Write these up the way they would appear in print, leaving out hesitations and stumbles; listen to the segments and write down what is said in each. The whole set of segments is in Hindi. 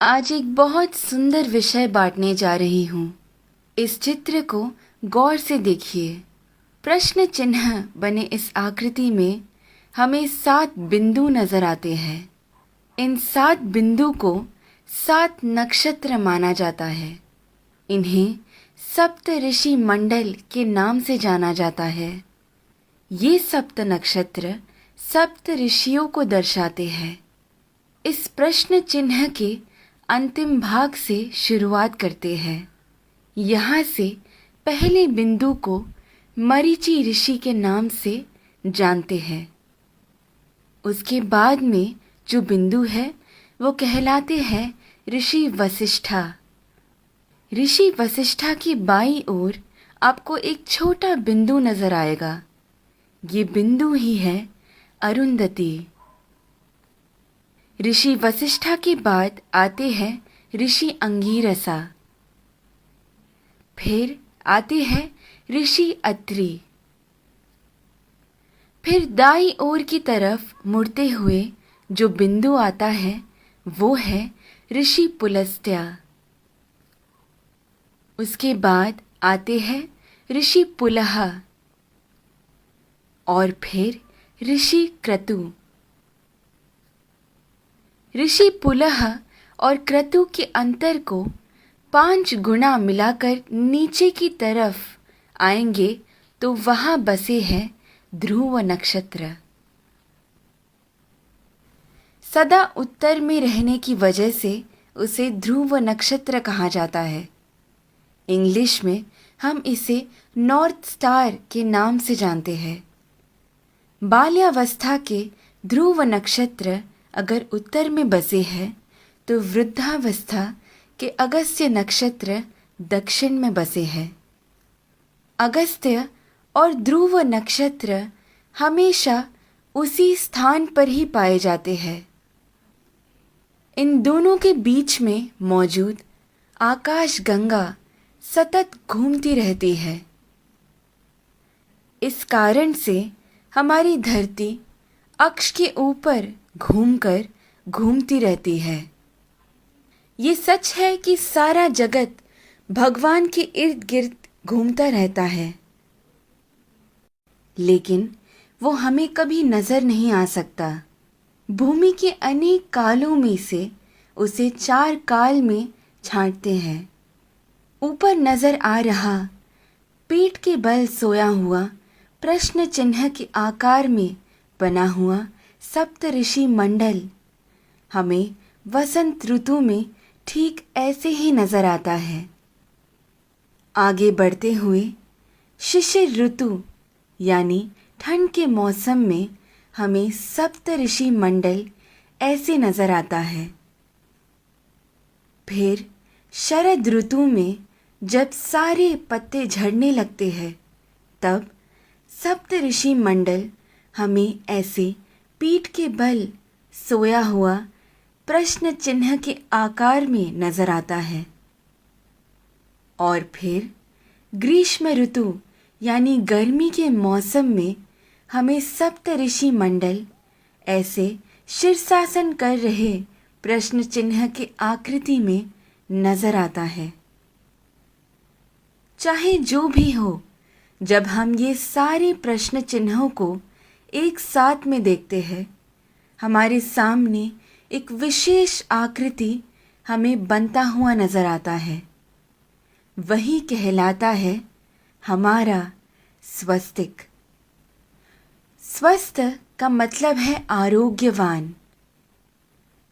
आज एक बहुत सुंदर विषय बांटने जा रही हूँ। इस चित्र को गौर से देखिए। प्रश्न चिन्ह बने इस आकृति में हमें 7 बिंदु नजर आते हैं। इन 7 बिंदु को 7 नक्षत्र माना जाता है। इन्हें सप्त ऋषि मंडल के नाम से जाना जाता है। ये सप्त नक्षत्र सप्त ऋषियों को दर्शाते हैं। इस प्रश्न चिन्ह के अंतिम भाग से शुरुआत करते हैं। यहाँ से पहले बिंदु को मरीचि ऋषि के नाम से जानते हैं। उसके बाद में जो बिंदु है वो कहलाते हैं ऋषि वशिष्ठा। ऋषि वशिष्ठा की बाईं ओर आपको एक छोटा बिंदु नजर आएगा। ये बिंदु ही है अरुंधति। ऋषि वशिष्ठा के बाद आते हैं ऋषि अंगीरसा। फिर आते हैं ऋषि अत्रि। फिर दाईं ओर की तरफ मुड़ते हुए जो बिंदु आता है वो है ऋषि पुलस्त्य। उसके बाद आते हैं ऋषि पुलह और फिर ऋषि क्रतु। ऋषि पुलह और क्रतु के अंतर को 5 गुना मिलाकर नीचे की तरफ आएंगे तो वहां बसे हैं ध्रुव नक्षत्र। सदा उत्तर में रहने की वजह से उसे ध्रुव नक्षत्र कहा जाता है। इंग्लिश में हम इसे नॉर्थ स्टार के नाम से जानते हैं। बाल्यावस्था के ध्रुव नक्षत्र अगर उत्तर में बसे हैं तो वृद्धावस्था के अगस्त्य नक्षत्र दक्षिण में बसे हैं। अगस्त्य और ध्रुव नक्षत्र हमेशा उसी स्थान पर ही पाए जाते हैं। इन दोनों के बीच में मौजूद आकाश गंगा सतत घूमती रहती है। इस कारण से हमारी धरती अक्ष के ऊपर घूमकर घूमती रहती है। ये सच है कि सारा जगत भगवान के इर्द गिर्द घूमता रहता है, लेकिन वो हमें कभी नजर नहीं आ सकता। भूमि के अनेक कालों में से उसे 4 काल में छांटते हैं। ऊपर नजर आ रहा पीठ के बल सोया हुआ प्रश्न चिन्ह के आकार में बना हुआ सप्त ऋषि मंडल हमें वसंत ऋतु में ठीक ऐसे ही नजर आता है। आगे बढ़ते हुए शिशिर ऋतु यानी ठंड के मौसम में हमें सप्त ऋषि मंडल ऐसे नजर आता है। फिर शरद ऋतु में जब सारे पत्ते झड़ने लगते हैं तब सप्त ऋषि मंडल हमें ऐसे पीठ के बल सोया हुआ प्रश्न चिन्ह के आकार में नजर आता है। और फिर ग्रीष्म ऋतु यानी गर्मी के मौसम में हमें सप्त ऋषि मंडल ऐसे शीर्षासन कर रहे प्रश्न चिन्ह के आकृति में नजर आता है। चाहे जो भी हो, जब हम ये सारे प्रश्न चिन्हों को एक साथ में देखते हैं, हमारे सामने एक विशेष आकृति हमें बनता हुआ नजर आता है। वही कहलाता है हमारा स्वस्तिक। स्वस्थ का मतलब है आरोग्यवान।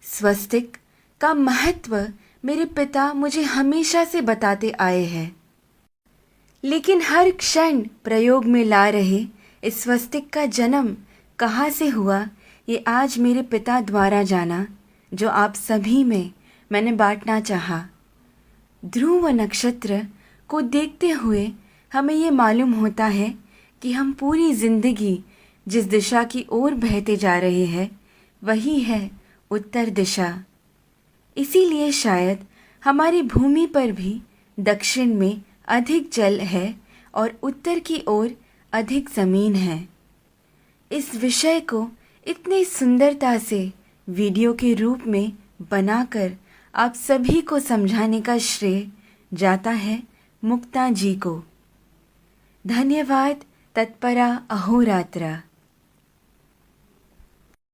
स्वस्तिक का महत्व मेरे पिता मुझे हमेशा से बताते आए हैं, लेकिन हर क्षण प्रयोग में ला रहे इस स्वस्तिक का जन्म कहाँ से हुआ ये आज मेरे पिता द्वारा जाना, जो आप सभी में मैंने बांटना चाहा। ध्रुव नक्षत्र को देखते हुए हमें ये मालूम होता है कि हम पूरी जिंदगी जिस दिशा की ओर बहते जा रहे हैं वही है उत्तर दिशा। इसीलिए शायद हमारी भूमि पर भी दक्षिण में अधिक जल है और उत्तर की ओर अधिक ज़मीन है। इस विषय को इतनी सुंदरता से वीडियो के रूप में बनाकर आप सभी को समझाने का श्रेय जाता है मुक्ता जी को। धन्यवाद तत्परा अहोरात्रा।